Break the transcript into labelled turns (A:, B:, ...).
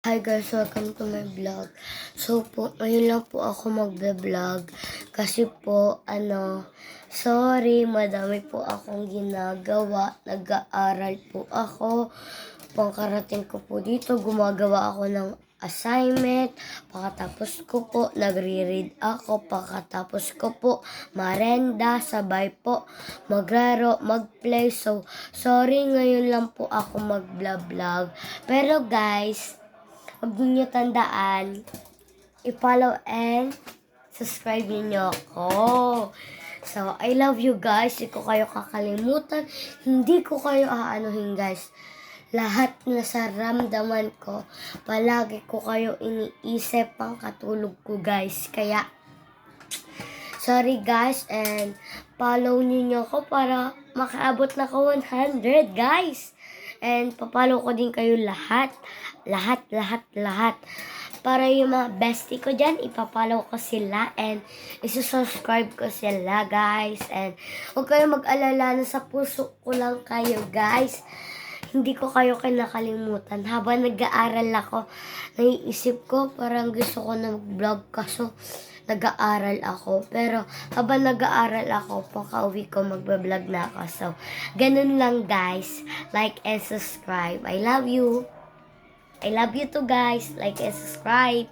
A: Hi guys, welcome to my vlog. So po, ngayon lang po ako magbe-vlog kasi po, sorry, madami po akong ginagawa. Nag-aaral po ako. Pangkarating ko po dito, gumagawa ako ng assignment. Pagkatapos ko po, nagre-read ako. Pagkatapos ko po, marenda, sabay po, maglaro, mag-play. So, sorry, ngayon lang po ako mag-vlog. Pero guys, huwag niyo tandaan, i-follow and subscribe niyo ako. So, I love you guys. Hindi ko kayo kakalimutan. Hindi ko kayo aanuhin guys. Lahat na sa ramdaman ko, palagi ko kayo iniisip pang katulog ko guys. Kaya, sorry guys and follow niyo ako para makaabot na ko 100 guys. And papalo ko din kayo lahat. Lahat. Para yung mga bestie ko dyan, ipapollow ko sila and isusubscribe ko sila guys. And huwag kayo mag-alala, na sa puso ko lang kayo guys. Hindi ko kayo kinakalimutan. Habang nag-aaral ako, naiisip ko parang gusto ko na mag-vlog kaso nag-aaral ako. Pero habang nag-aaral ako, pagka-uwi ko magbablog na ako. So, ganun lang guys. Like and subscribe. I love you. I love you too guys. Like and subscribe.